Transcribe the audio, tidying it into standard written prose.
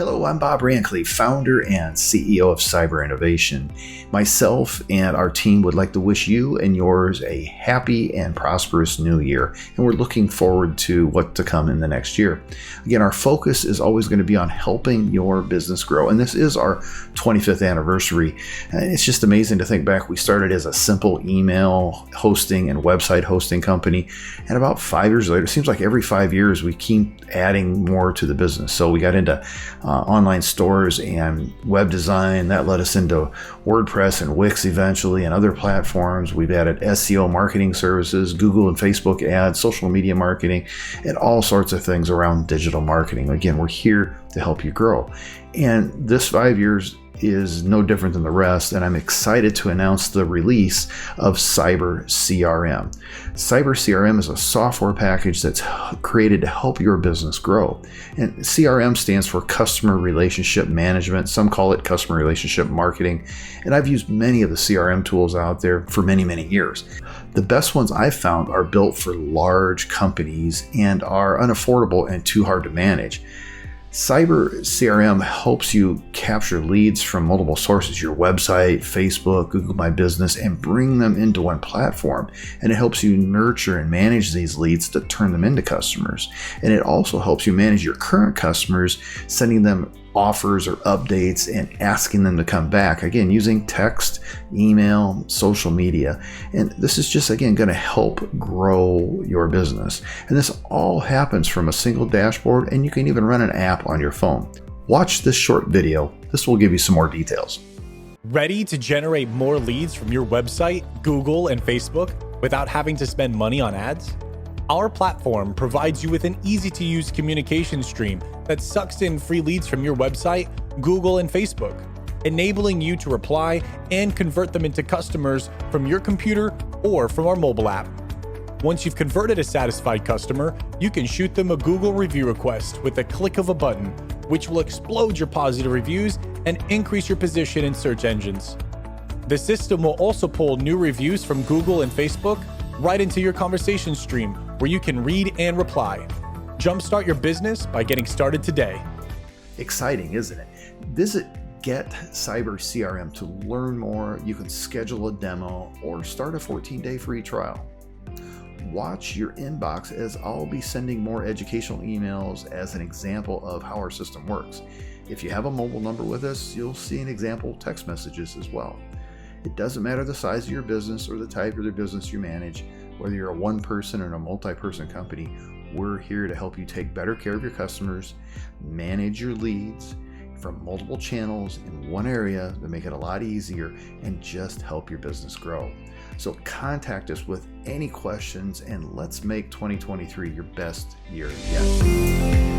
Hello, I'm Bob Rancliffe, founder and CEO of Cyber Innovation. Myself and our team would like to wish you and yours a happy and prosperous new year, and we're looking forward to what to come in the next year. Again, our focus is always going to be on helping your business grow, and this is our 25th anniversary. And it's just amazing to think back. We started as a simple email hosting and website hosting company, and about 5 years later, it seems like every 5 years we keep adding more to the business. So we got into online stores and web design. That led us into WordPress and Wix eventually, and other platforms. We've added SEO marketing services, Google and Facebook ads, social media marketing, and all sorts of things around digital marketing. Again, we're here to help you grow. And this 5 years is no different than the rest, and I'm excited to announce the release of CyberCRM. CyberCRM is a software package that's created to help your business grow. And CRM stands for Customer Relationship Management. Some call it Customer Relationship Marketing. And I've used many of the CRM tools out there for many, many years. The best ones I've found are built for large companies and are unaffordable and too hard to manage. CyberCRM helps you capture leads from multiple sources, your website, Facebook, Google My Business, and bring them into one platform. And it helps you nurture and manage these leads to turn them into customers. And it also helps you manage your current customers, sending them offers or updates and asking them to come back, again, using text, email, social media. And this is just, again, going to help grow your business. And this all happens from a single dashboard, and you can even run an app on your phone. Watch this short video. This will give you some more details. Ready to generate more leads from your website, Google, and Facebook without having to spend money on ads? Our platform provides you with an easy-to-use communication stream that sucks in free leads from your website, Google, and Facebook, enabling you to reply and convert them into customers from your computer or from our mobile app. Once you've converted a satisfied customer, you can shoot them a Google review request with a click of a button, which will explode your positive reviews and increase your position in search engines. The system will also pull new reviews from Google and Facebook right into your conversation stream, where you can read and reply. Jumpstart your business by getting started today. Exciting, isn't it? Visit Get Cyber CRM to learn more. You can schedule a demo or start a 14-day free trial. Watch your inbox, as I'll be sending more educational emails as an example of how our system works. If you have a mobile number with us, you'll see an example text messages as well. It doesn't matter the size of your business or the type of the business you manage, whether you're a one-person or a multi-person company, we're here to help you take better care of your customers, manage your leads from multiple channels in one area to make it a lot easier, and just help your business grow. So contact us with any questions, and let's make 2023 your best year yet.